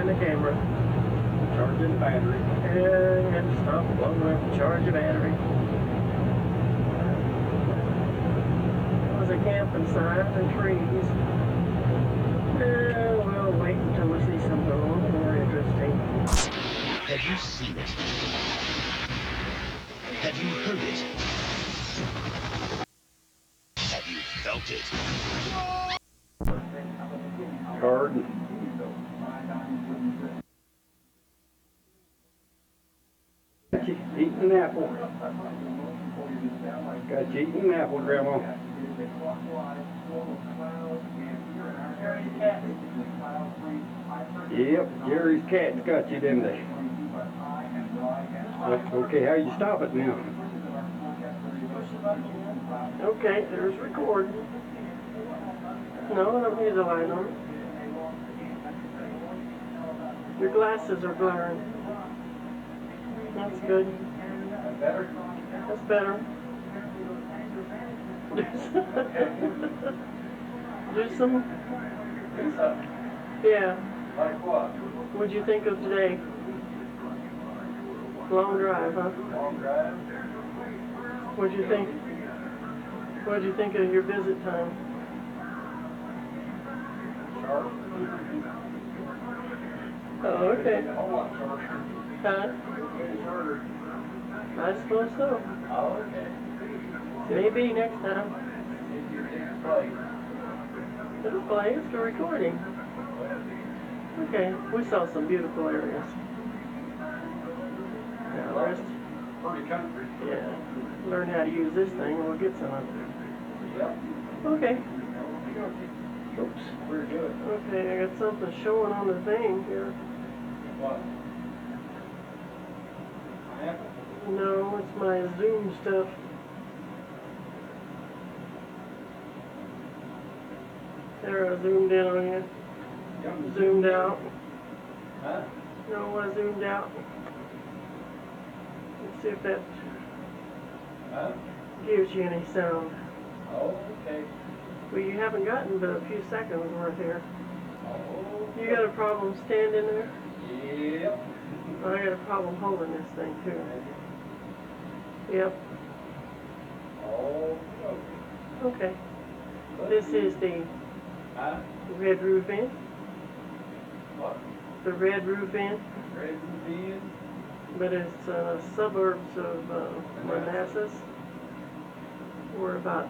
the camera. Charging the battery. Yeah, you had to stop long enough to charge the battery. It was a camping sign and trees. We'll wait until we see something a little more interesting. Have you seen it? Have you heard it? Have you felt it? Card. Eating an apple. Got you eating an apple, Grandma. Yep, Jerry's cats got you, didn't they? Okay, how you stop it now? Okay, there's record. No, I don't need the light on. Your glasses are blurring. That's good. Better? That's better. Do some. Yeah. Like what? What'd you think of today? Long drive, huh? Long drive. What'd you think? What'd you think of your visit time? Sharp. Oh, okay. A whole lot sharper. Huh? Shorter. I suppose so. Oh, okay. Maybe next time. Play. It'll play. It's still recording. Okay. We saw some beautiful areas. Now, the rest. Pretty country. Yeah. Learn how to use this thing and we'll get some of it. Yep. Okay. Oops. We're good. Okay, I got something showing on the thing here. What? Apple. No, it's my Zoom stuff. There, I zoomed in on you. Zoomed out. Huh? No, I zoomed out. Let's see if that Huh? gives you any sound. Oh, okay. Well, you haven't gotten but a few seconds worth here. Oh. You got a problem standing there? Yep. I got a problem holding this thing too. Yep. Oh. Okay. This is the Huh? red roof inn. What? The red roof inn. Red Rubin? But it's suburbs of Manassas. We're about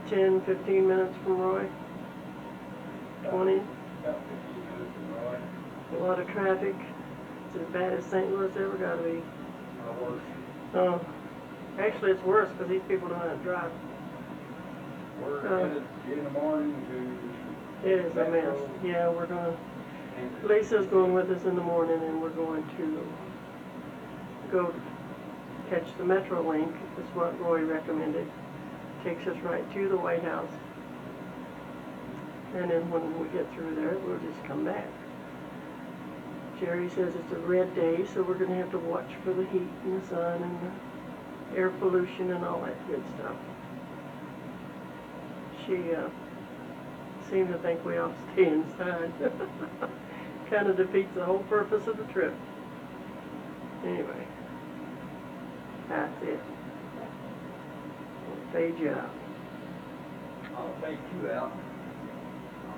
10, 15 minutes from Roy. 20. About 50 minutes from Roy. A lot of traffic. It's as bad as St. Louis ever got to be. Worse. Oh, actually it's worse because these people don't know how to drive. We're headed in the morning to... It is a mess. Yeah, we're going to... Lisa's going with us in the morning and we're going to go catch the Metro Link. That's what Roy recommended. Takes us right to the White House. And then when we get through there, we'll just come back. Jerry says it's a red day, so we're going to have to watch for the heat and the sun and the air pollution and all that good stuff. She seemed to think we ought to stay inside. Kind of defeats the whole purpose of the trip. Anyway, that's it. We'll fade you out. I'll fade you out.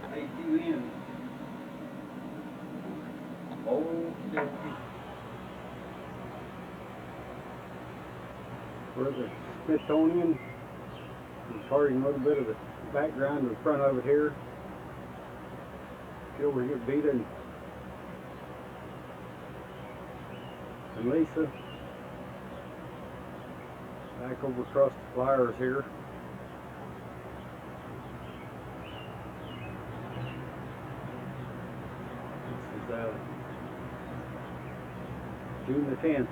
I'll fade you in. Oh, we're at the Smithsonian. I'm starting a little bit of the background in front of it here. Get over here, Vita and Lisa. Back over across the flyers here. This is June the 10th.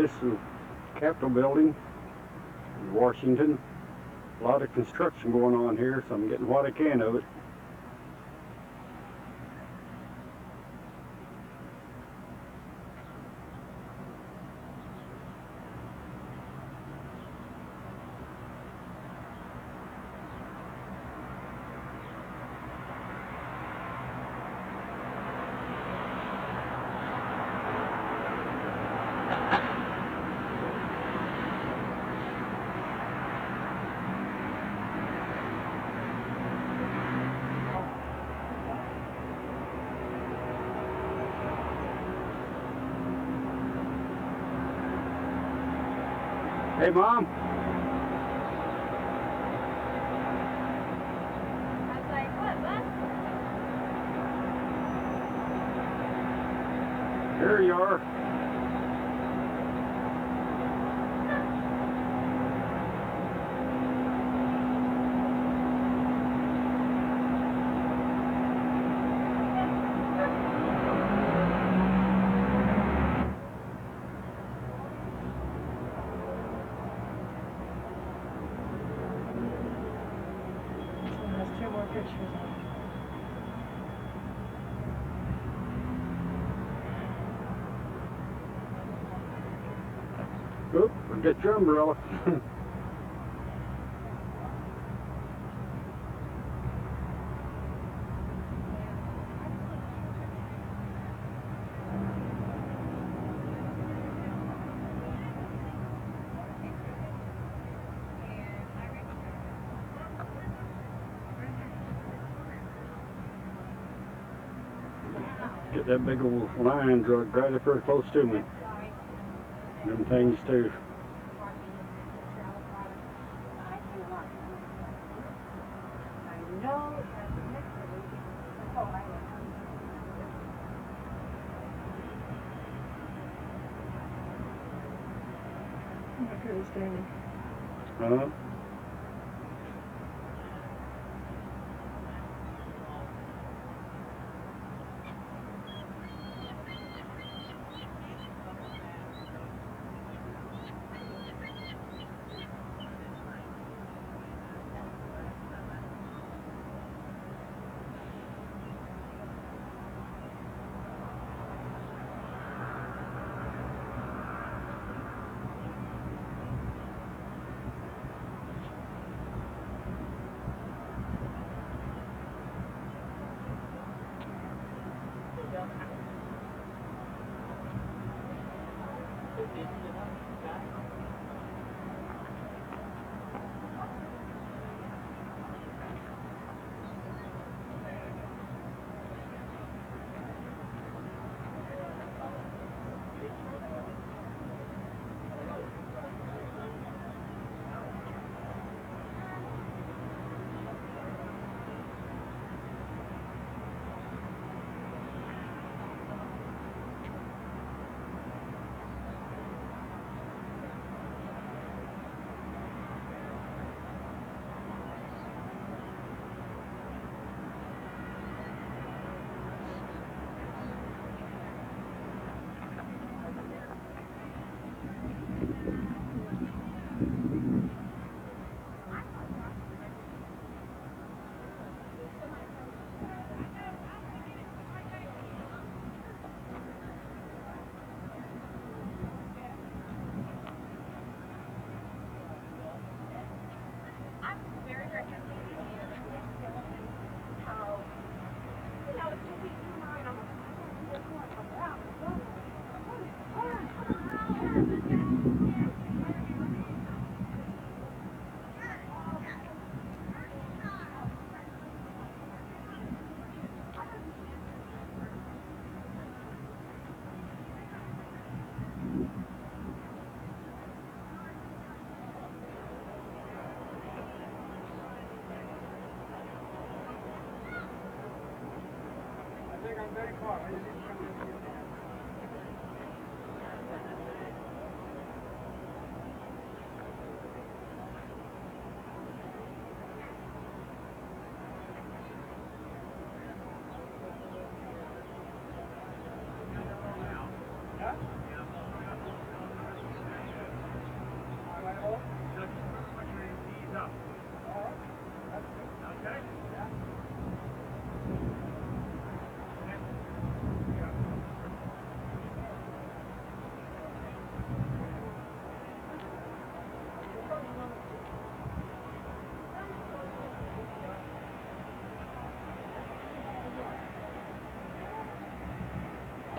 This is the Capitol building in Washington. A lot of construction going on here, so I'm getting what I can of it. Hey, Mom. I was like, what, bud? Here you are. There's 2 more pictures on. Oop, forget your umbrella. Get that big old lion drug right up here close to me. Them things too. Look at this Danny. Huh?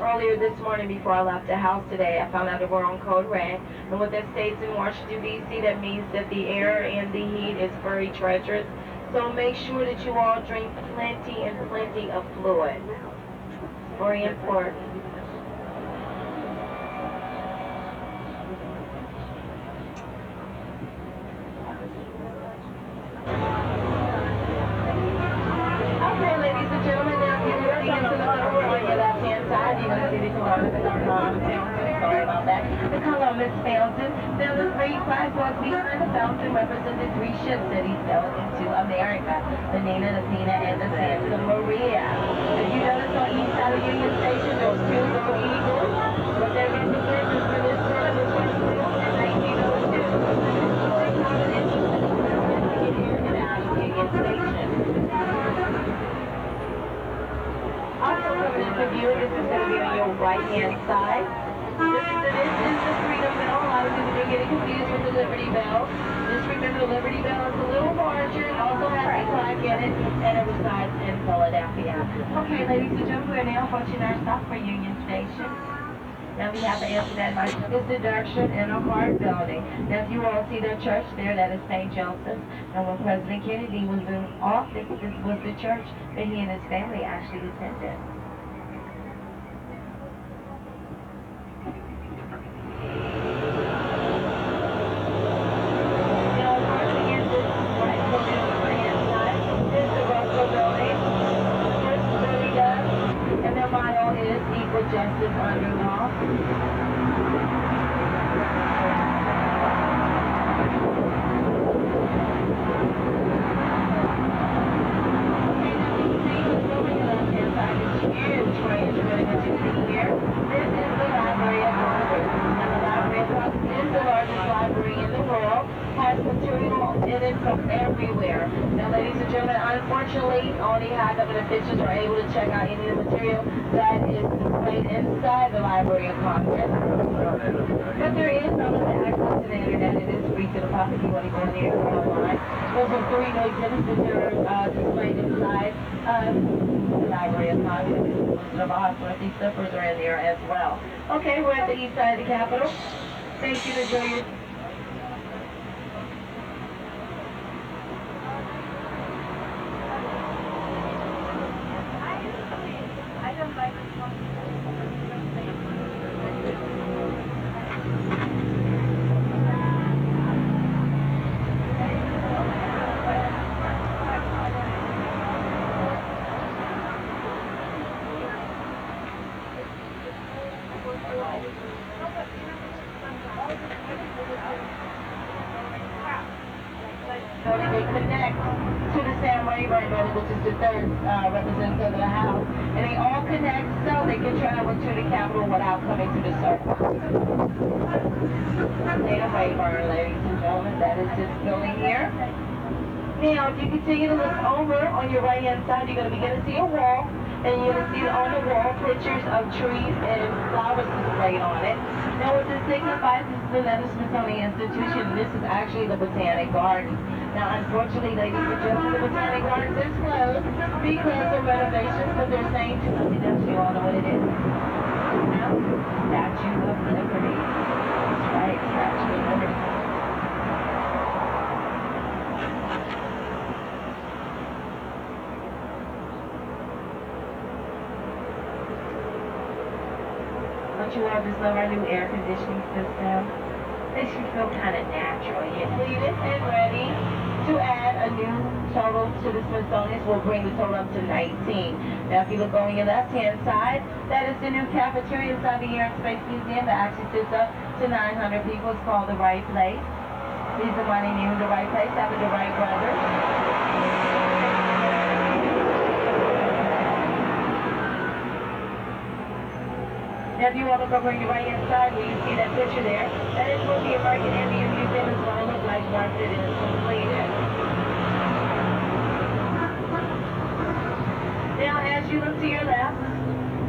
Earlier this morning before I left the house today, I found out that we're on code red. And what that states in Washington, D.C., that means that the air and the heat is very treacherous. So make sure that you all drink plenty and plenty of fluid. Very important. Okay, ladies and gentlemen, now if you're ready to get to the door on your left-hand side, you're going to see the Columbus Fountain. Sorry about that. The Columbus Fountain. Now, the three flags behind the fountain represent the three ships that he sailed into America: the Nina, the Pina, and the Santa Maria. If you notice on each side of Union Station, there's two little eagles. What they're representing for this time is when in 1902. And out of Union Station. Also coming into view, this is going to be on your right-hand side. This is the Freedom Bell. A lot of people do get it confused with the Liberty Bell. Just remember the Liberty Bell is a little larger. It also has a flag in it, and it resides in Philadelphia. Okay, ladies and gentlemen, we're now approaching our stop for Union Station. Now we have to answer that by this deduction in a hard building. Now if you all see the church there, that is St. Joseph's. And when President Kennedy was in office, this was the church that he and his family actually attended. Now, approaching in this right hand side is the Russell Building. First building does, and their motto is equal justice under law. From everywhere. Now, ladies and gentlemen, unfortunately, only high-level officials are able to check out any of the material that is displayed inside the Library of Congress. But there is some of the access to the internet. It is free to the public. You want to go in there and go online. Those are 3 new exhibits that are displayed inside the Library of Congress. The Wizard of Oz, Dorothy slippers are in there as well. Okay, we're at the east side of the Capitol. Thank you. Enjoy your... They connect to the Sam Rayburn building, which is the third representative of the House, and they all connect so they can travel to the Capitol without coming to the circle. Sam Rayburn, ladies and gentlemen, that is this building here. Now, if you continue to look over on your right-hand side, you're going to begin to see a wall, and you're going to see on the wall pictures of trees and flowers displayed on it. Now, what this signifies is another Smithsonian institution. This is actually the Botanic Gardens. Now, unfortunately, ladies and gentlemen, the Botanic Gardens is closed because of renovations, but they're saying to us, you all know what it is. Now, Statue of Liberty. That's right, Statue of Liberty. Don't you all just love our new air conditioning system? Makes you feel kind of natural. You're clean and ready to add a new total to the Smithsonian. We'll bring the total up to 19. Now, if you look on your left-hand side, that is the new cafeteria inside the Air and Space Museum that actually sits up to 900 people. It's called The Right Place. These are money named The Right Place after the Wright brothers. Now, if you want to look over on your right-hand side where you see that picture there, that is what the American Indian Museum is going to look like once it is completed. Now, as you look to your left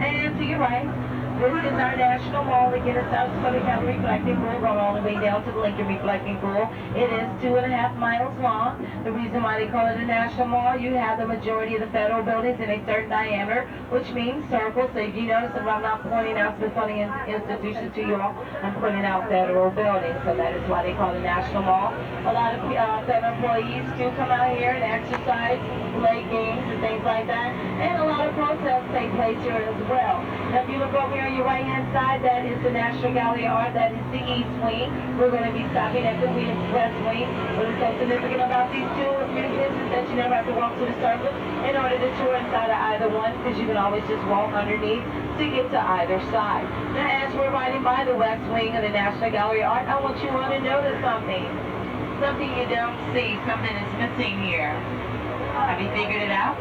and to your right, This is our national mall. Again, it's South Dakota County Reflecting Pool, going all the way down to the Lincoln Reflecting Pool. It is 2.5 miles long. The reason why they call it a national mall, you have the majority of the federal buildings in a certain diameter, which means circles. So if you notice that I'm not pointing out Smithsonian institutions to you all, I'm pointing out federal buildings. So that is why they call it a national mall. A lot of federal employees do come out here and exercise, play games and things like that. And a lot of protests take place here as well. Now if you look over here on your right hand side, that is the National Gallery of Art. That is the East Wing. We're going to be stopping at the West Wing. What is so significant about these two museums is that you never have to walk to the surface in order to tour inside of either one, because you can always just walk underneath to get to either side. Now as we're riding by the West Wing of the National Gallery of Art, I want you all to notice something. Something you don't see, something is missing here. Have you figured it out?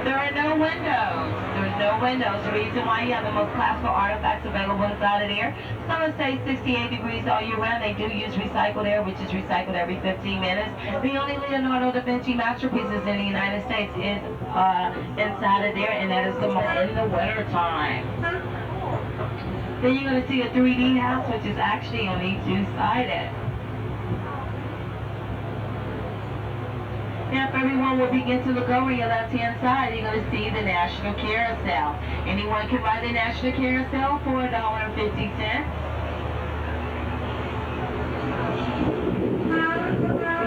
There are no windows. There's no windows. The reason why you have the most classical artifacts available inside of there. Some say 68 degrees all year round. They do use recycled air, which is recycled every 15 minutes. The only Leonardo da Vinci masterpieces in the United States is inside of there, and that is the in the winter time. Then you're going to see a 3D house, which is actually only two-sided. Now, if everyone will begin to look over your left-hand side, you're going to see the National Carousel. Anyone can ride the National Carousel for $1.50.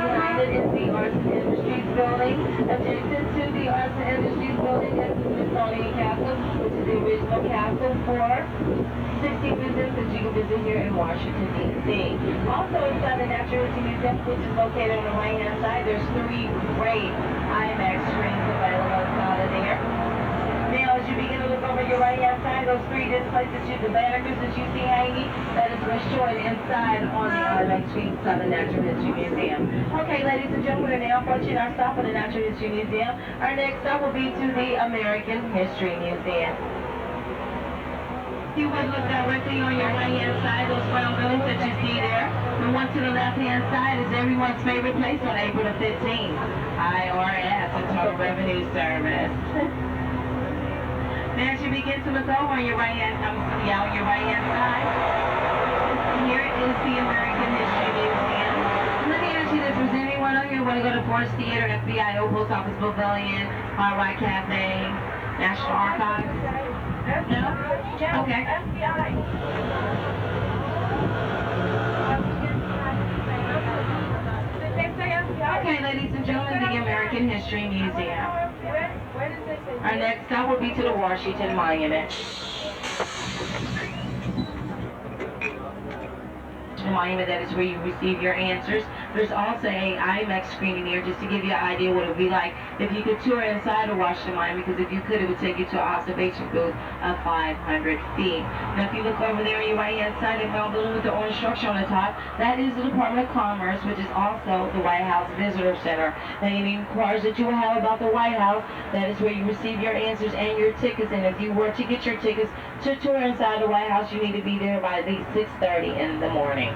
Behind it is the Arts and Industries Building. Adjacent to the Arts and Industries Building is the Smithsonian Castle, which is the original castle for 60 museums that you can visit here in Washington, D.C. Also inside the Natural History Museum, which is located on the right-hand side, there's 3 great IMAX screens available inside of there. Now, as you begin to look over your right-hand side, those 3 displays the banners that you see hanging, that is what's showing inside on the IMAX screen inside the Natural History Museum. Okay, ladies and gentlemen, we're now approaching our stop at the Natural History Museum. Our next stop will be to the American History Museum. You would look directly on your right-hand side, those brown buildings that you see there. The one to the left-hand side is everyone's favorite place on April the 15th. IRS, Internal Revenue Service. Now, as you begin to look over on your right-hand side, here is the American History Museum. Let me ask you this: was anyone on here want to go to Forest Theater, FBI, Post Office Pavilion, Hard Rock Cafe, National Archives? No? Okay. Okay, ladies and gentlemen, the American History Museum. Our next stop will be to the Washington Monument. Monument, that is where you receive your answers. There's also a IMAX screening here, just to give you an idea what it would be like if you could tour inside of Washington Monument, because if you could, it would take you to an observation booth of 500 feet. Now, if you look over there on your right-hand side, that brown building with the orange structure on the top, that is the Department of Commerce, which is also the White House Visitor Center. Now, any inquiries that you will have about the White House, that is where you receive your answers and your tickets. And if you were to get your tickets to tour inside the White House, you need to be there by at least 6:30 in the morning.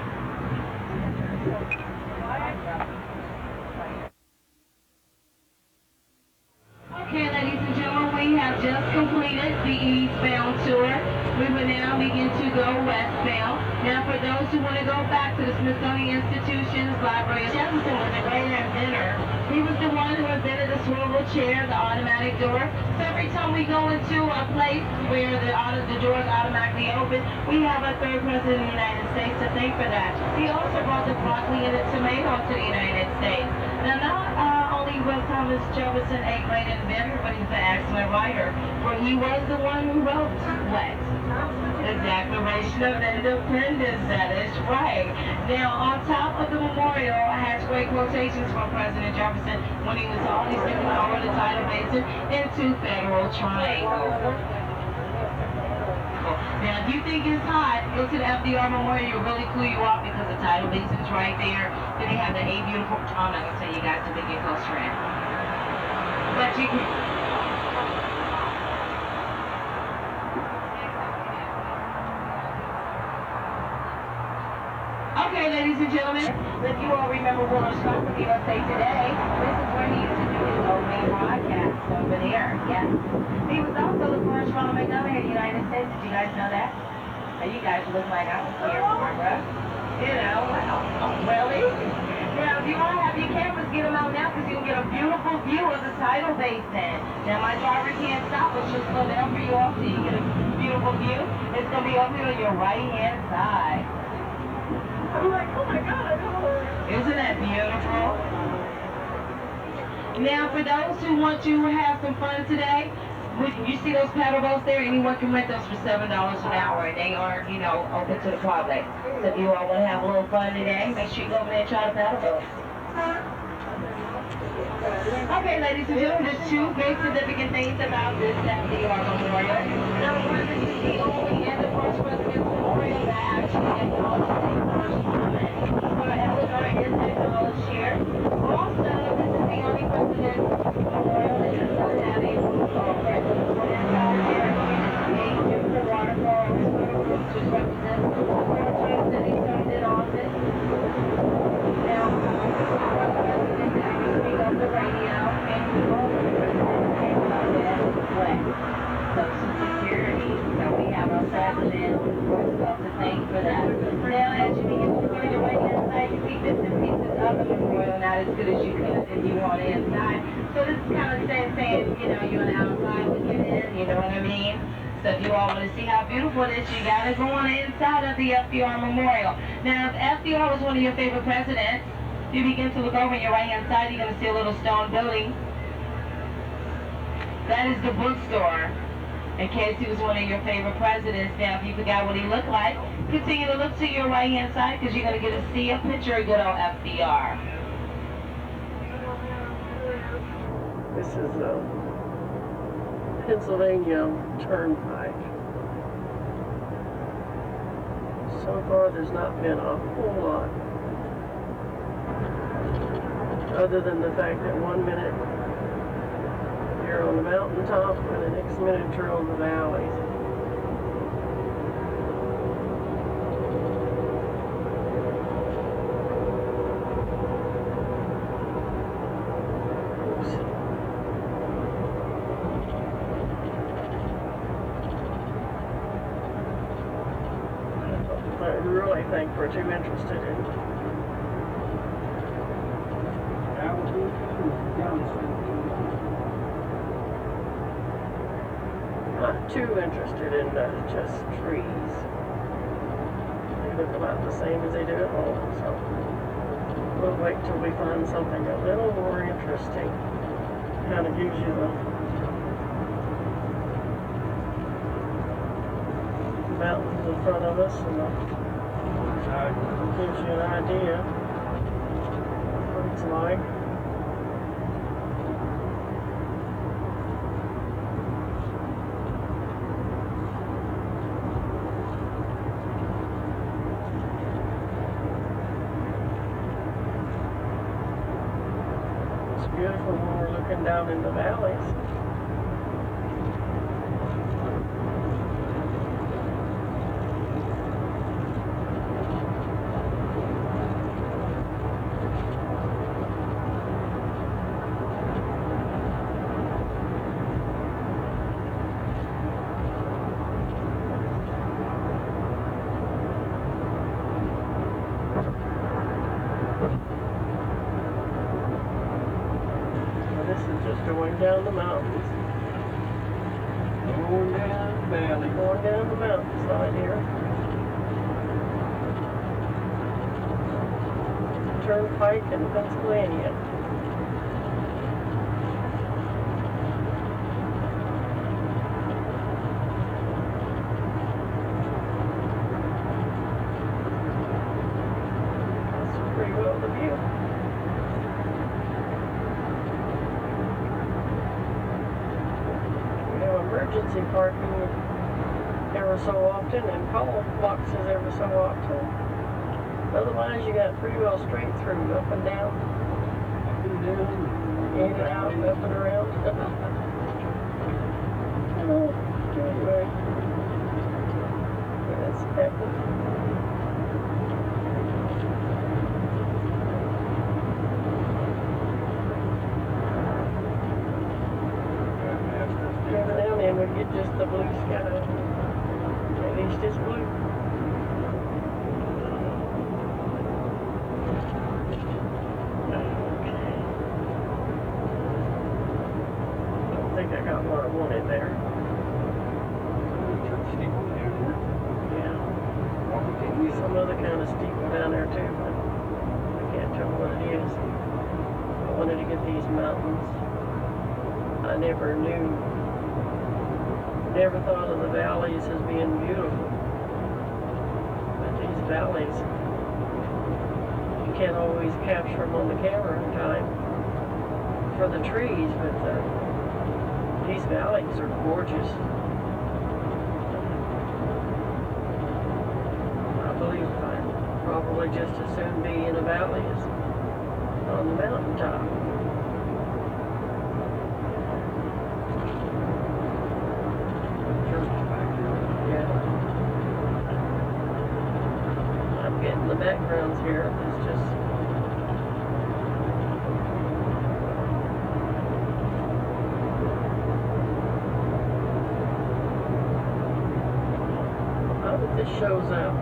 Okay, ladies and gentlemen, we have just completed the eastbound tour. We will now begin to go westbound. Now, for those who want to go back to the Smithsonian Institution's Library, Jefferson was a great inventor. He was the one who invented the swivel chair, the automatic door. So every time we go into a place where the doors automatically open, we have a third president of the United States to thank for that. He also brought the broccoli and the tomato to the United States. Now, not only was Thomas Jefferson a great inventor, but he's an excellent writer, for he was the one who wrote what? The Declaration of Independence, that is right. Now, on top of the memorial, I had great quotations from President Jefferson when he was always giving over the tidal basin into federal triangles. Now, if you think it's hot, go to the FDR Memorial. You'll really cool you off because the tidal basin's right there. Then they have the eight beautiful. I'm not gonna tell you guys to get closer in, but you can. Okay, ladies and gentlemen, if you all remember Willis Scott from USA Today, this is where he used to do his opening broadcast over there. Yes. He was also the first Ronald McDonough in the United Ethington. Did you guys know that? You guys look like I was here, Barbara. You know, wow. Really? Now, if you want to have your cameras, get them out now because you can get a beautiful view of the tidal basin. Now, my driver can't stop. Let's just slow down for you all so you get a beautiful view. It's going to be over here on your right-hand side. I'm like, oh my God, I don't know. Isn't that beautiful? Now, for those who want to have some fun today, you see those paddle boats there? Anyone can rent those for $7 an hour, and they are, you know, open to the public. So if you all want to have a little fun today, make sure you go over there and try the paddle boats. Okay, ladies and gentlemen, there's two very significant things about this FDR Memorial. Number one, this is the only and the first President's Memorial that actually acknowledges a first woman. So Eleanor is acknowledged here. Also, this is the only President's Memorial that does not have a roof over it. What is out there is beautiful waterfalls, which represents the four times that he served in office. Now, our President never speak on the radio, and we all the President came about that way. Social Security, so we have our President, we're supposed to thank for that. Now, as you begin to go your way inside, you see bits and pieces of the memorial, not as good as you could if you want inside. So this is kind of saying, you know, you're on the outside looking in, you know what I mean? So if you all want to see how beautiful it is, you got to go on the inside of the FDR Memorial. Now, if FDR was one of your favorite presidents, if you begin to look over on your right-hand side, you're going to see a little stone building. That is the bookstore, in case he was one of your favorite presidents. Now, if you forgot what he looked like, continue to look to your right-hand side because you're going to get to see a picture of good old FDR. This is Pennsylvania Turnpike. So far, there's not been a whole lot. Other than the fact that 1 minute you're on the mountaintop and the next minute you're on the valleys. I really think we're too interested in not too interested in just trees. They look about the same as they do at home, so we'll wait till we find something a little more interesting. Kind of gives you the mountains in front of us and gives you an idea of what it's like. It's beautiful when we're looking down in the valleys. Going down the mountains. Going down the valley. Going down the mountainside here. Turnpike in Pennsylvania. That's pretty well the view. Emergency parking ever so often and call boxes ever so often. Otherwise, you got pretty well straight through, up and down, in and out, up and around. Oh, anyway, that's epic. Down in, we get just the blue sky. least it's blue. I think I got what I wanted there. Yeah. Some other kind of steeple down there too, but I can't tell what it is. I wanted to get these mountains. I never thought of the valleys as being beautiful. But these valleys, you can't always capture them on the camera in time for the trees, but these valleys are gorgeous. I believe I'd probably just as soon be in a valley as on the mountaintop. I'm getting the backgrounds here. It's just how did this shows up?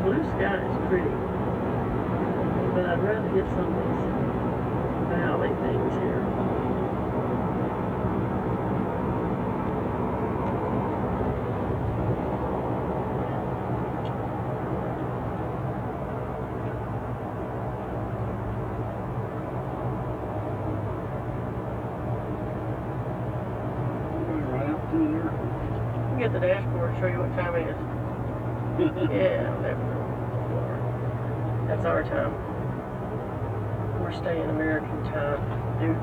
Blue sky is pretty, but I'd rather get some of these valley things here. Right up through there. Get the dashboard, show you what time it is. Yeah, 11:04. That's our time. We're staying American time, dude.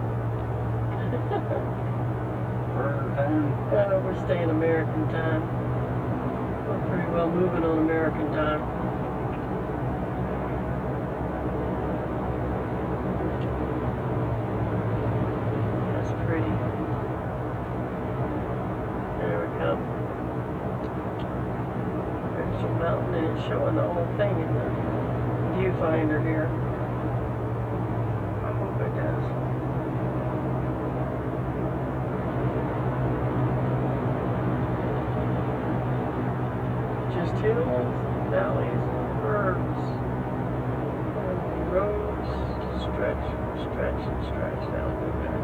We're staying American time. We're pretty well moving on American time. That's pretty. There we come. There's some mountain and it's showing the whole thing in the viewfinder here. I hope it does. Just hills, valleys, birds, and roads stretch and stretch down through there.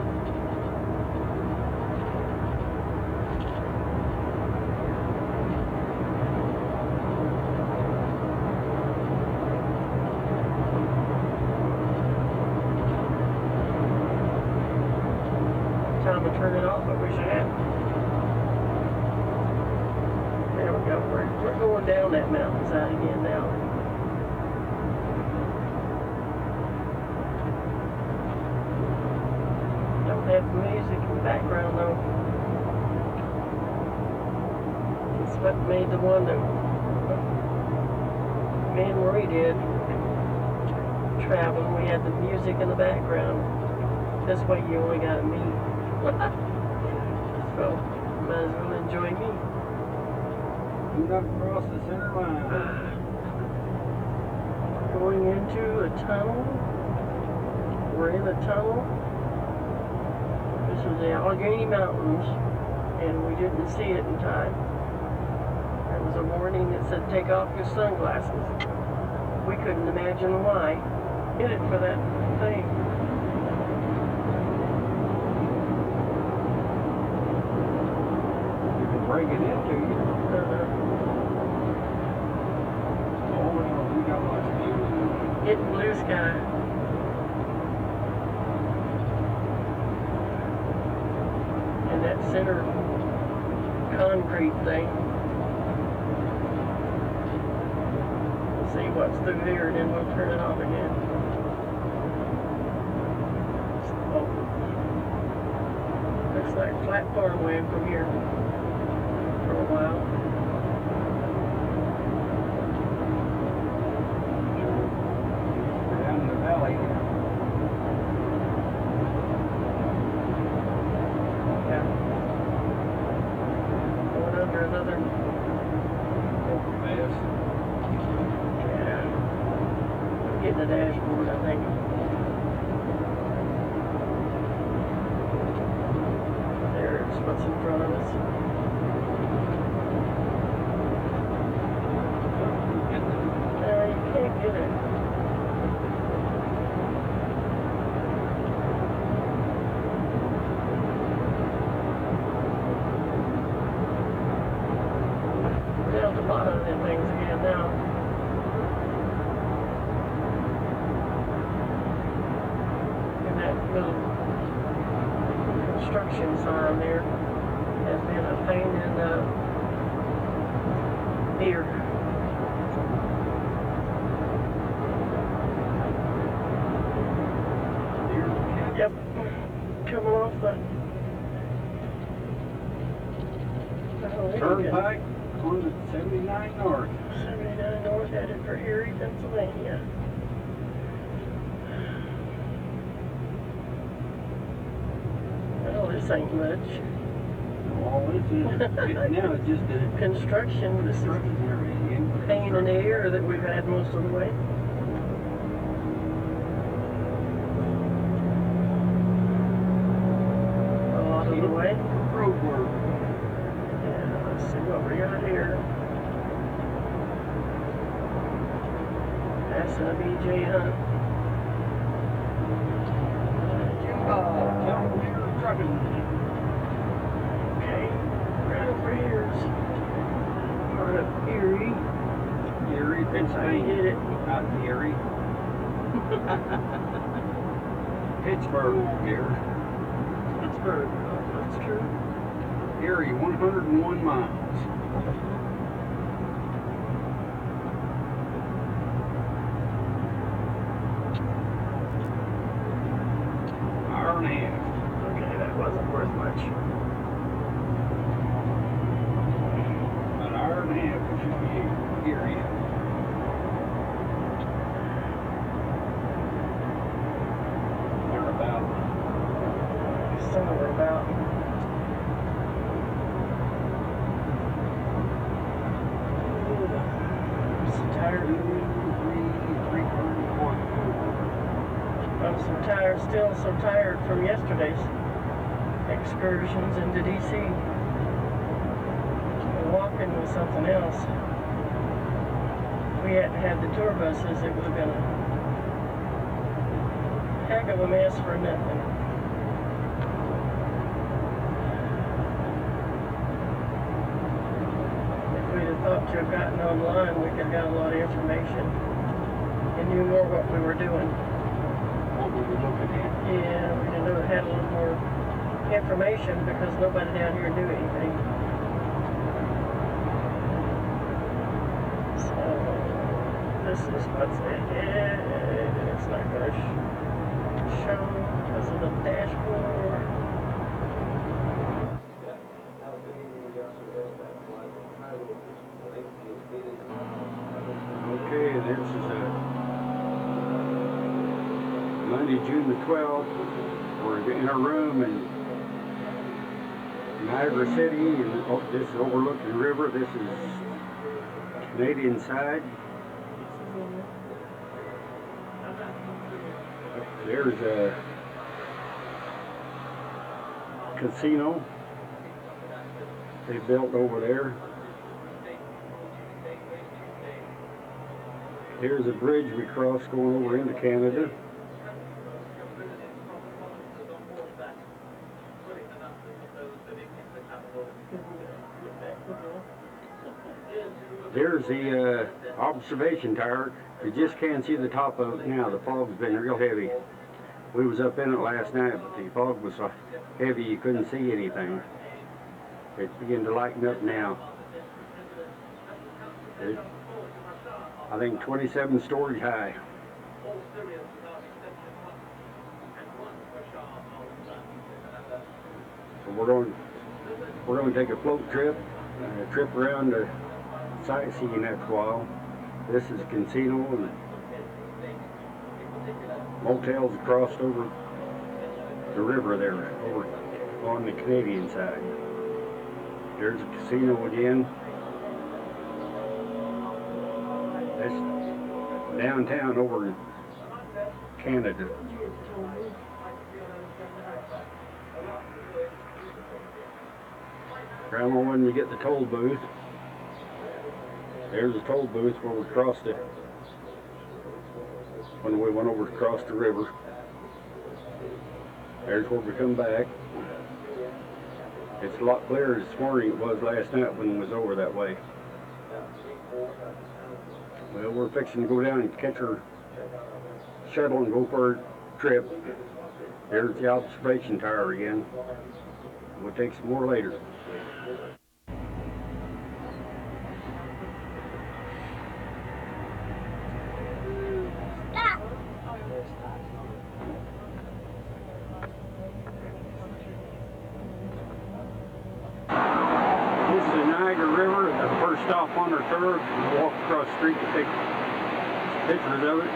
Time to turn it off, I wish I had. There we go. We're going down that mountainside again now. Don't have music in the background though. That's what made the one that me and Marie did. Traveling, we had the music in the background. This way you only got me. So, might as well enjoy me. Do not cross the center line. Going into a tunnel. We're in a tunnel. This is the Allegheny Mountains, and we didn't see it in time. There was a warning that said take off your sunglasses. We couldn't imagine why. Hit it for that thing. Break it into you. Oh, no, we got lots of views. Hitting blue sky. And that center concrete thing. We'll see what's through here and then we'll turn it off again. Oh. Looks like flat farmland from here. For a while. We're down in the valley. after another. Yes. Yeah. Getting the dashboard, I think. There's what's in front of us. You can't get it. We're down at the bottom of them things again now. And that little construction sign there has been a pain in the ear. Yep, coming off the Turnpike on the 79 North. 79 North, headed for Erie, Pennsylvania. Oh, this ain't much. All this is, now it's just a Construction, this is construction area. pain in the ear that we've had most of the way. A lot of the way. Road work. Yeah, let's see what we got here. Passing a BJ Hunt. California trucking. Okay, right over here is part of Erie. Erie, That's how you Pennsylvania. get it. Not Erie. Pittsburgh, Erie. Pittsburgh, oh, that's true. Erie, 101 miles. Hour and a half. Okay, that wasn't worth much. An hour and a half to Erie. They're about Somewhere about. I'm so tired. 2, 3, 3/4. I'm so tired, still so tired from yesterday's excursions into DC. Walking was something else. If we hadn't had the tour buses, it would have been a heck of a mess for nothing. If we'd have thought to have gotten online, we could have got a lot of information and knew more what we were doing. What we were looking at. Yeah, we didn't know it had a little more information because nobody down here knew anything. So, this is what's ahead. It's not going to show because of the dashboard. Okay, this is Monday, June the 12th. We're in a room in Niagara City, and this is overlooking the river. This is Canadian side. There's a casino they built over there. Here's a bridge we crossed going over into Canada. There's the observation tower. You just can't see the top of it now. The fog's been real heavy. We was up in it last night, but the fog was so heavy you couldn't see anything. It's beginning to lighten up now. I think 27 stories high. So we're going to take a float trip, trip around the sightseeing after a while. This is a casino and motels crossed over the river there, over on the Canadian side. There's a casino again. That's downtown over in Canada. Grandma, when you get the toll booth, there's a toll booth where we crossed it when we went over across the river. There's where we come back. It's a lot clearer this morning than it was last night when it was over that way. Well, we're fixing to go down and catch our shuttle and go for a trip. There's the observation tower again. We'll take some more later. This is the Niagara River, the first stop on our tour. We'll walk across the street to take pictures of it.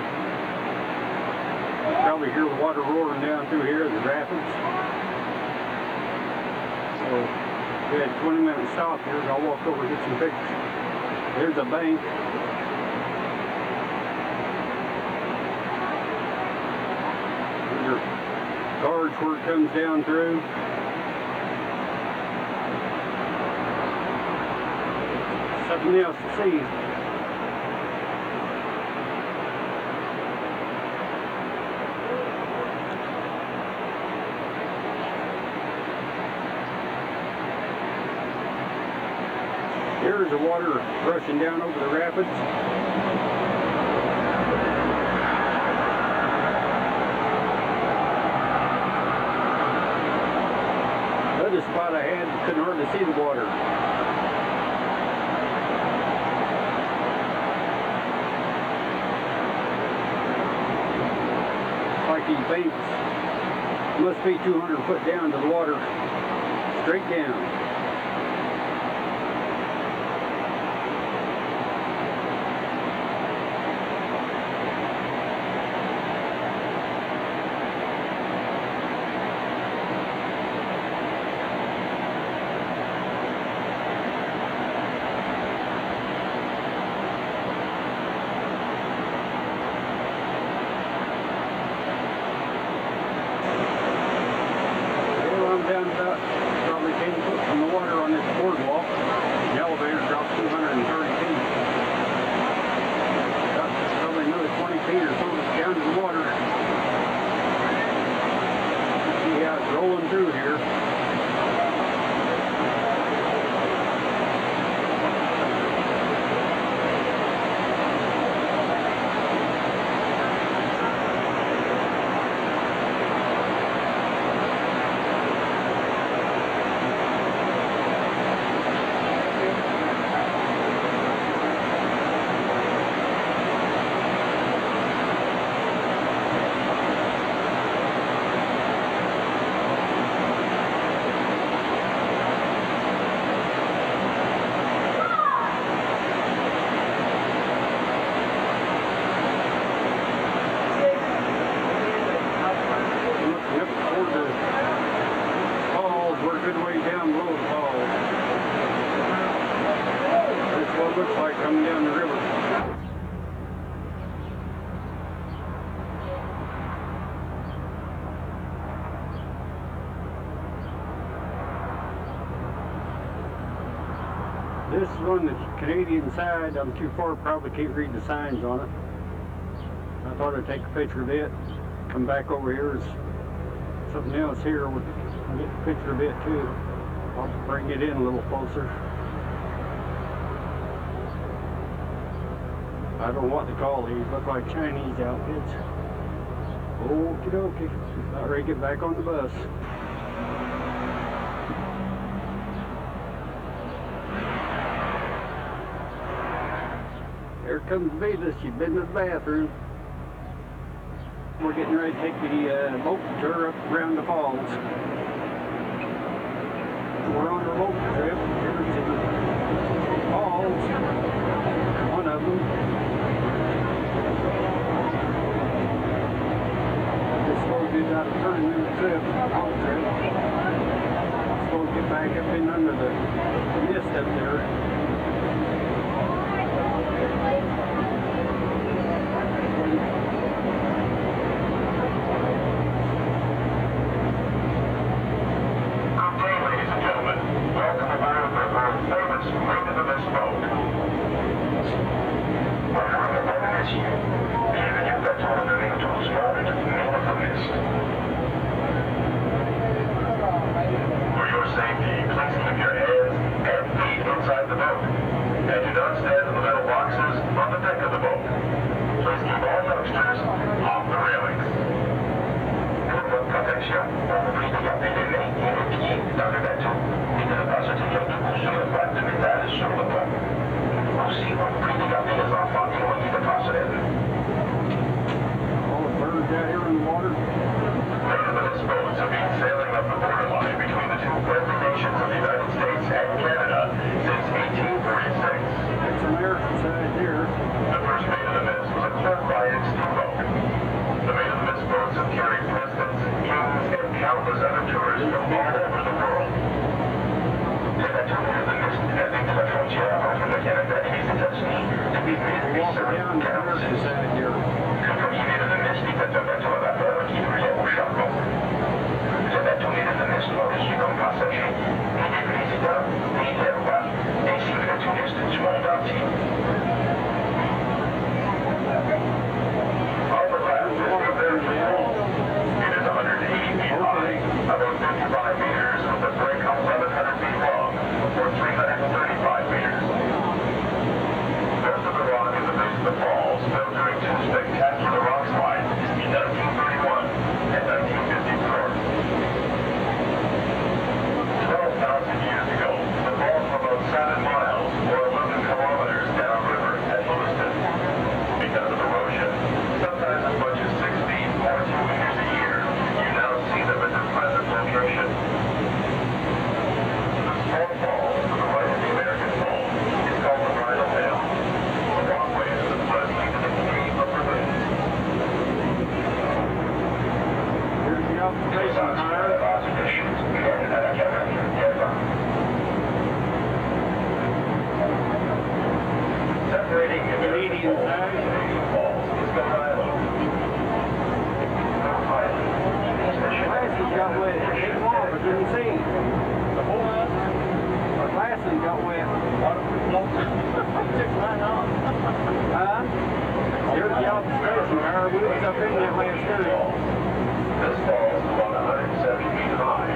You probably hear the water roaring down through here, the rapids. So we had a 20-minute stop here, and I'll walk over and get some pictures. There's a bank. These are guards where it comes down through. Something else to see. Here's the water rushing down over the rapids. The other spot I had, couldn't hardly see the water. Like these banks must be 200 foot down to the water, straight down. Down about probably 10 foot from the water on this boardwalk. The elevator drops 230 feet. About probably another 20 feet or so down to the water. See how it's rolling through here. Looks like coming down the river. This is on the Canadian side. I'm too far, probably can't read the signs on it. I thought I'd take a picture of it. Come back over here. There's something else here. We'll get a picture of it too. I'll bring it in a little closer. I don't know what to call these, look like Chinese outfits. Okie dokie, about ready to get back on the bus. Here comes Venus, she's been to the bathroom. We're getting ready to take the boat tour up around the falls. We're on our boat trip. Here's the falls, one of them. We're supposed to do about a 30-minute trip, boat trip. We're supposed to get back kept in under the mist up there. Good day, ladies and gentlemen. Welcome aboard the world famous Freight of the Mist boat. Bonjour, mesdames et messieurs. Bienvenue au bateau renommé doucement le Main of the Mist. For your safety, please keep your hands and feet inside the boat. And do not stand in the metal boxes on the deck of the boat. Please keep all youngsters off the railings. Pour votre protection, on vous prie de garder les mains et les pieds dans le bateau et de ne pas se tenir debout sur une boîte de métal sur le pont. Aussi, on vous prie de garder les enfants éloignés de passerelles. All the birds out here in the water. Native boats have been sailing up the borderline between the two friendly nations of the United States and Canada since 1846. It's American side here. The first Maid of the Mist was a clerk-riding steamboat. The Maid of the Mist boats have carried presidents, kings, and countless other tourists from all over the world. Le bateau Maid of the Mist navigue de la frontière entre le Canada et les États-Unis depuis We're walking down the American 1846. side here. Le premier Maid of the Mist était un bateau à vapeur qui brûlait au charbon. Le bateau Maid of the Mist a reçu comme passagers des présidents, des rois, ainsi que les touristes du monde entier. Harbor Laugh is a very small. It is 180 feet high, about 55 meters, with a break 1,100 feet long, or 335 meters. Most of the rock in the base of the falls fell during two spectacular rock slides in 1931 and 1954. 12,000 years ago, the falls were about 7 miles, or 11 kilometers downriver at Lewiston. Because of erosion, sometimes as much as 6 feet or 2 meters a year, you now see them at their present location. The small falls to the right of the American Falls is called the Bridal Veil. The walkway to the front leads to the cave of the winds. Here's the observation tower. Separating the Canadian side. falls is the island. Glasses got wet. It came off, but didn't see. The whole our glasses got wet. Took mine off. Huh? Here's the observation tower. We was up in that last night. This falls is about 170 feet high,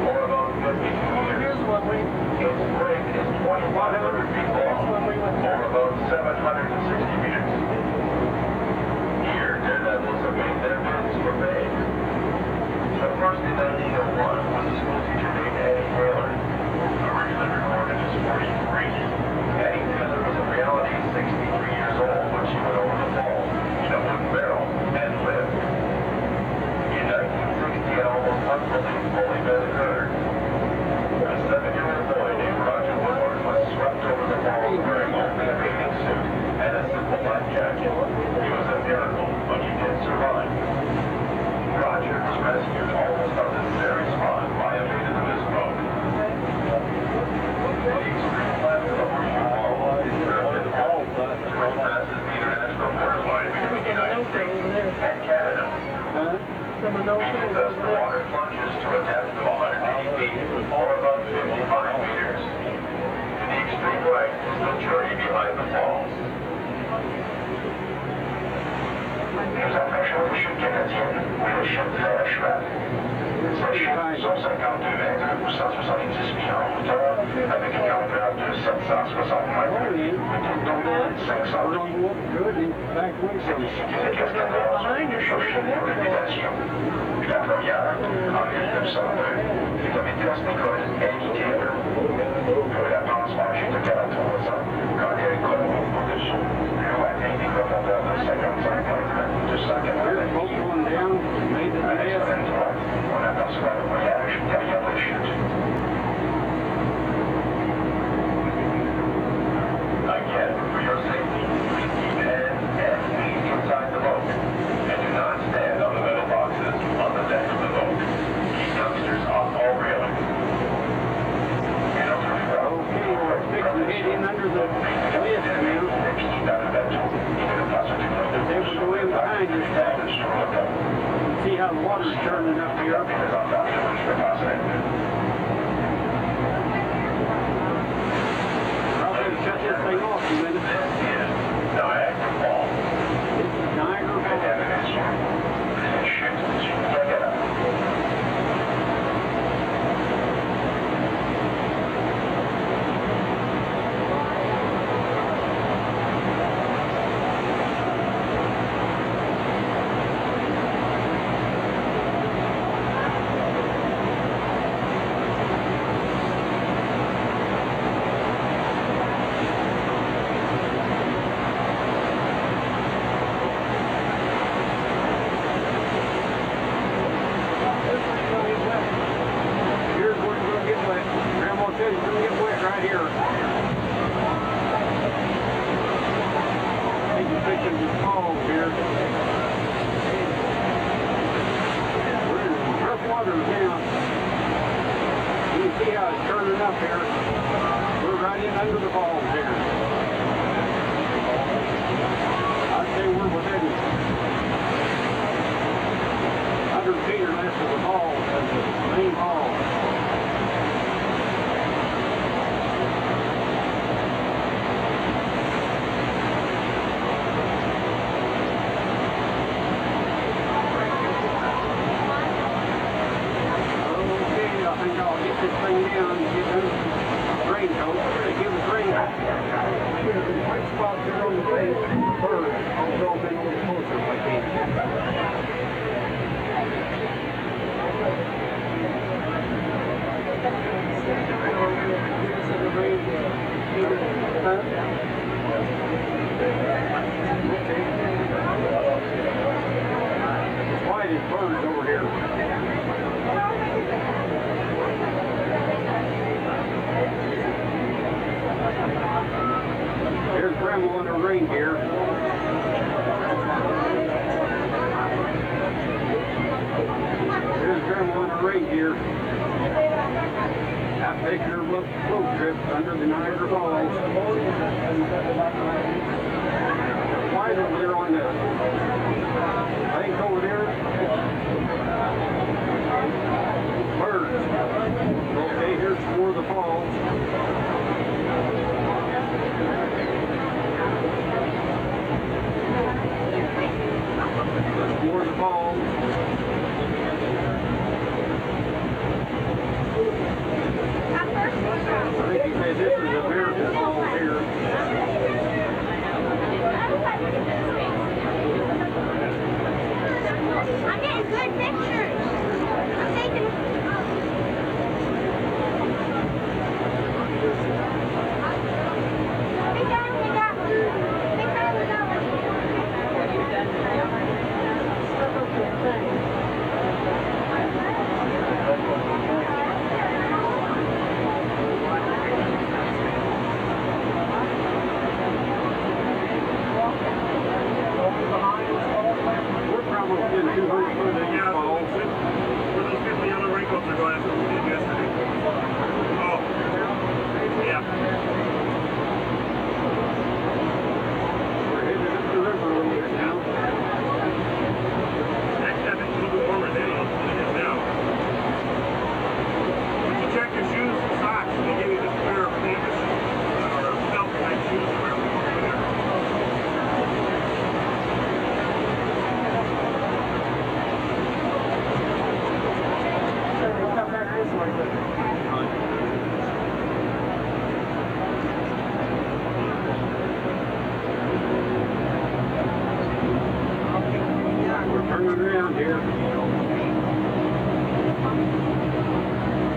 or about 52 meters. Here's one we, Its break is 2,500 feet long, or about 760 meters. Here, daredevils have made their bids for fame. The first in 1901 was a school teacher named Annie Taylor. Originally recorded as 43. Annie Taylor was in reality 63 years old when she went over the fall in a wooden barrel and lived. In 1960, an almost unbelievable event occurred. A 7-year-old boy named Roger Woodward was swept over the falls wearing only a bathing suit and a simple life jacket. He was a miracle, but he did survive. Roger was rescued almost on this very spot by a Maid of the Mist boat. The extreme left of the Horseshoe Falls is served in the falls, which passes the international borderline between the United States and Canada. Huh? some of those things Thus, over the there. water plunges to a depth of 180 feet, or about 55 meters. To the extreme right is the journey behind the falls. Nous approchons des chutes canadiennes, où les chutes fait la cheval. Ces chutes sont 52 mètres ou 170 pieds en hauteur, avec une longueur de 760 mètres, une hauteur de 500 We're pieds. gonna walk good and back away from it. Ici que les cascadeurs sont venus chercher une réputation. La première, en 1902, fut la maîtresse d'école Annie Taylor. La passe marchait de 43 ans quand elle est connue au-dessus. L'eau atteint des profondeurs de 55 mètres, de 180 Here's boat pieds. going down, made it À to l'extrême droite, on aperçoit le voyage derrière la chute. Again, for your safety, please keep hands and feet inside the boat. And do not stand on the metal boxes on the deck of the boat. Keep youngsters off all railings. for caution. Probably better shut this thing off a minute. This is Niagara Falls. This is Niagara Good Falls. evidence. Check it out. Here's where it's going to get wet. Grandma said it's going to get wet right here. I think you're fixing the falls here. We're in some rough waters now. You can see how it's turning up here. We're right in under the falls here. I'd say we're within 100 feet or less of the falls, of the main falls. Okay, I think I'll get this thing down and get under raincoat. They give us rain. There's some white spots here on the face. Birds. I'll throw them in a little closer if I can. White is birds over here. Here's Grandma in her reindeer. Here's Grandma in her reindeer. Out taking her float trip under the Niagara Falls. White over there on the bank over there. Birds. Okay, here's more of the falls. There's more of the falls. I think he said this is a American Falls here. I'm getting good pictures. I'm taking. Big guy, we got one. Big guy, we got We're probably within 200 foot of these falls. Where those people yellow raincoats are going, that's what we did yesterday. Oh. Yeah. We're headed up the river a little bit now. Actually, I think it's a little bit warmer than it is now. Did you check your shoes and socks? They gave you this pair of canvas or felt type shoes or whatever you want to wear. Come back this way. We're turning around here.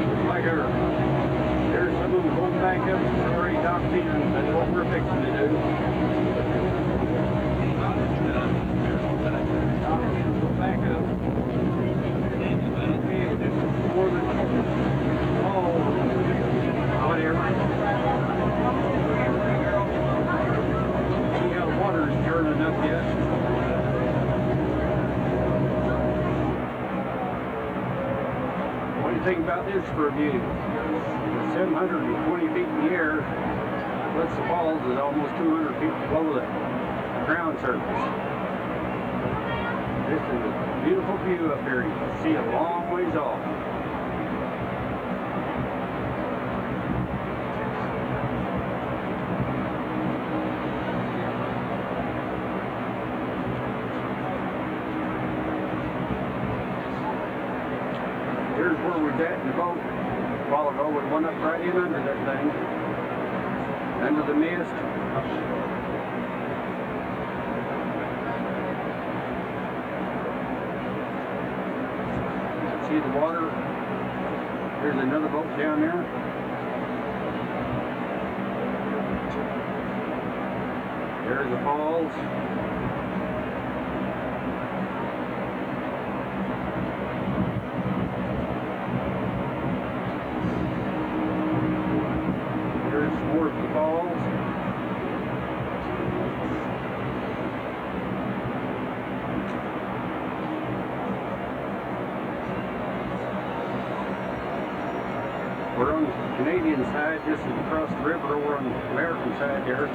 Looks like there's some of them going back up to the very top end. That's what we're fixing to do. Go back up. Okay, this is more than whatever. See how the water's turning up yet. What do you think about this for a view? 720 feet in the air, plus the falls is almost 200 feet below the ground surface. This is a beautiful view up here. You can see a long ways off. where we was at in the boat a while ago. We went up right in under that thing, under the mist. See the water? There's another boat down there. There's the falls. There's more of the falls. We're on the Canadian side, just across the river over on the American side there.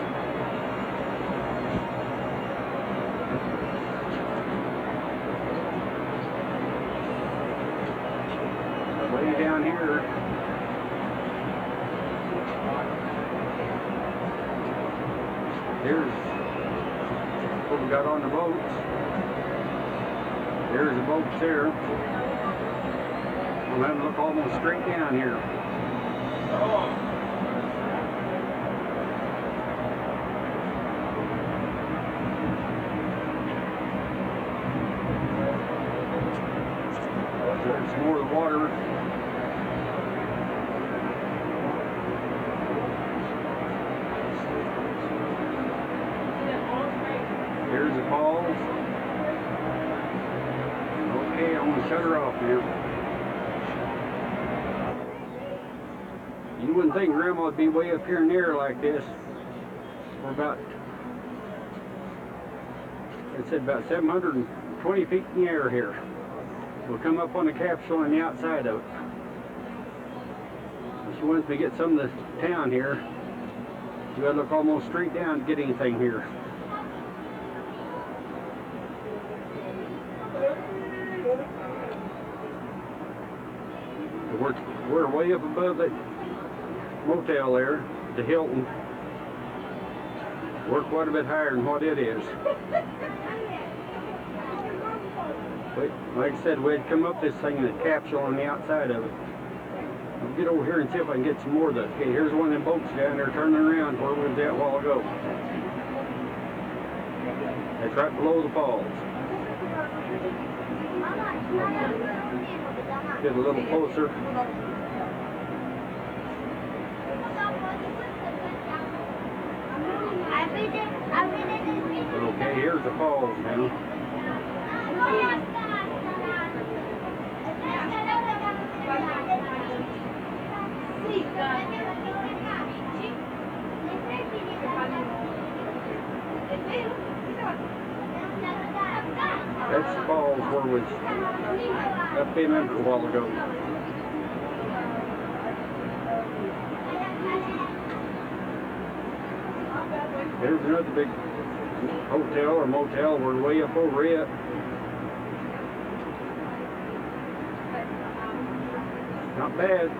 Way down here, here's what we got on the boats. There's the boats there. We'll have to look almost straight down here. There's more of the water. Here's the falls. Okay, I'm going to shut her off now. You wouldn't think Grandma would be way up here in the air like this. We're about, it said about 720 feet in the air here. We'll come up on the capsule on the outside of it. She wants me to get some of the town here. You gotta look almost straight down to get anything here. We're way up above that motel there, the Hilton. We're quite a bit higher than what it is. But like I said, we'd come up this thing, the capsule on the outside of it. I'll get over here and see if I can get some more of that. Okay, here's one of them boats down there turning around where we was at a while ago. That's right below the falls. Get a little closer. Okay, here's the falls now. That's the falls where we was up in under a while ago. There's another big hotel or motel. We're way up over it. Not bad.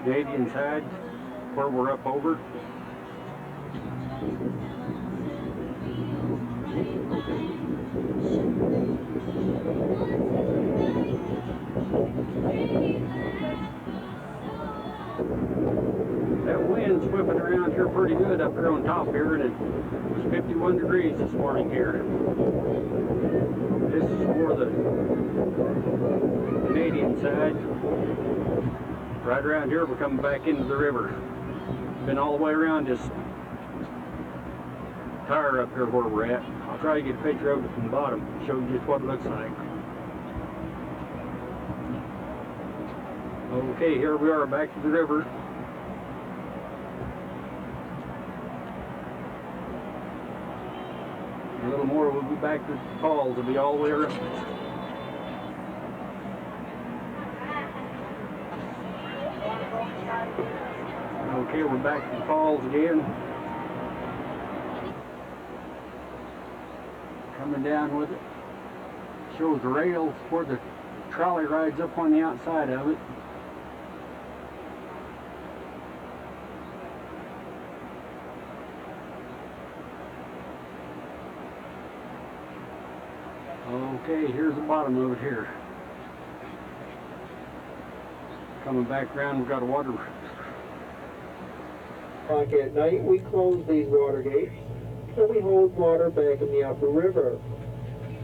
Canadian side, where we're up over. That wind's whipping around here pretty good up here on top here, and it was 51 degrees this morning here. This is for the Canadian side. Right around here, we're coming back into the river. Been all the way around this tire up here where we're at. I'll try to get a picture of it from the bottom, show you just what it looks like. Okay, here we are back to the river. A little more, we'll be back to the falls. We'll be all the way around. Okay, we're back to the falls again. Coming down with it. Shows the rails where the trolley rides up on the outside of it. Okay, here's the bottom of it here. Coming back around, we've got a water. Like at night, we close these water gates and we hold water back in the upper river.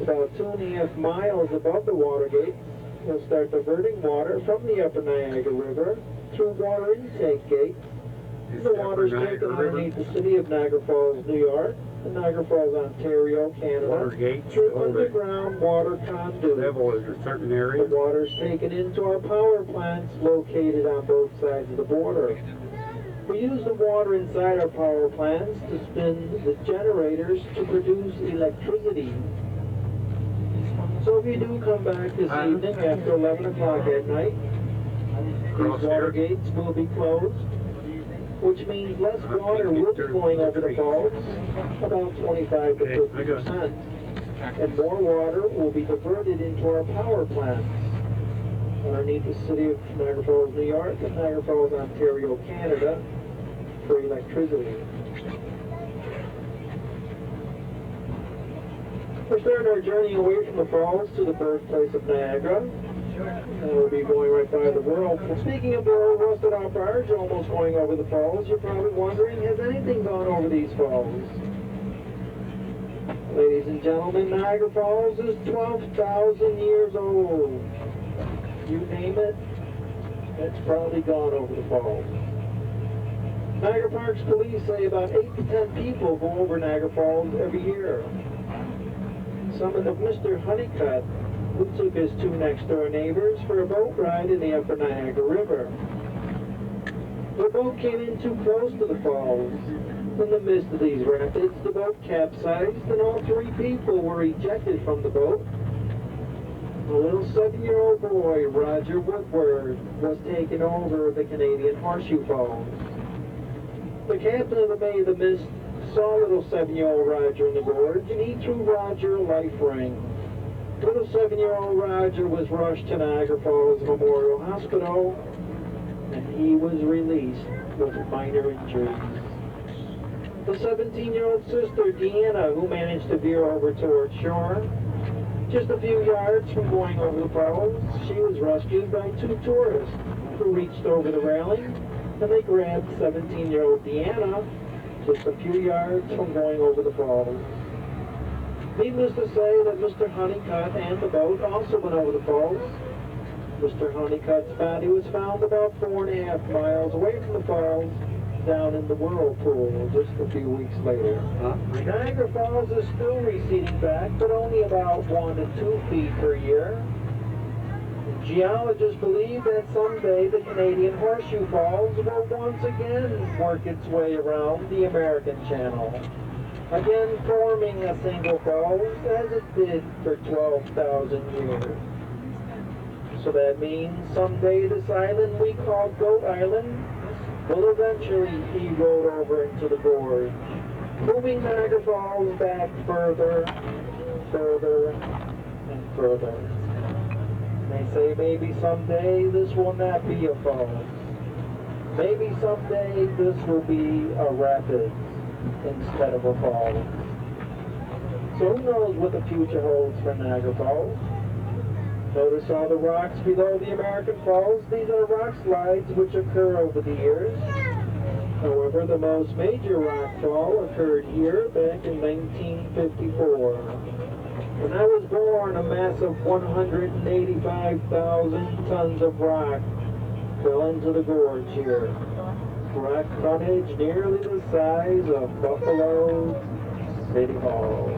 About 2.5 miles above the water gates, we'll start diverting water from the upper Niagara River through water intake gates. The water is taken underneath the city of Niagara Falls, New York, and Niagara Falls, Ontario, Canada, Water gates, through underground water conduit. level is a certain The area. water is taken into our power plants located on both sides of the border. We use the water inside our power plants to spin the generators to produce electricity. So if you do come back this evening after 11 o'clock at night, these water gates will be closed, which means less water will be going over the falls, about 25 to 50%. And more water will be diverted into our power plants underneath the city of Niagara Falls, New York, and Niagara Falls, Ontario, Canada, for electricity. We're starting our journey away from the falls to the birthplace of Niagara, and we'll be going right by the world. Speaking of the old rusted-out barge almost going over the falls, you're probably wondering, has anything gone over these falls? Ladies and gentlemen, Niagara Falls is 12,000 years old. You name it, it's probably gone over the falls. Niagara Parks police say about 8 to 10 people go over Niagara Falls every year. Some of Mr. Honeycutt, who took his 2 next-door neighbors for a boat ride in the upper Niagara River. The boat came in too close to the falls. In the midst of these rapids, the boat capsized and all 3 people were ejected from the boat. A little 7-year-old boy, Roger Woodward, was taken over the Canadian Horseshoe Falls. The captain of the Bay of the Mist saw little 7-year-old Roger in the gorge, and he threw Roger a life ring. Little 7-year-old Roger was rushed to Niagara Falls Memorial Hospital, and he was released with minor injuries. The 17-year-old sister, Deanna, who managed to veer over toward shore, just a few yards from going over the falls, she was rescued by 2 tourists who reached over the railing, and they grabbed 17-year-old Deanna just a few yards from going over the falls. Needless to say that Mr. Honeycutt and the boat also went over the falls. Mr. Honeycutt's body was found about 4.5 miles away from the falls, down in the whirlpool just a few weeks later. Niagara Falls is still receding back, but only about 1 to 2 feet per year. Geologists believe that someday the Canadian Horseshoe Falls will once again work its way around the American Channel, again forming a single falls as it did for 12,000 years. So that means someday this island we call Goat Island will eventually erode over into the gorge, moving Niagara Falls back further, further, and further. They say maybe someday this will not be a falls. Maybe someday this will be a rapids instead of a falls. So who knows what the future holds for Niagara Falls? Notice all the rocks below the American Falls. These are rock slides which occur over the years. However, the most major rock fall occurred here back in 1954. When I was born, a massive 185,000 tons of rock fell into the gorge here. Rock tonnage nearly the size of Buffalo City Hall.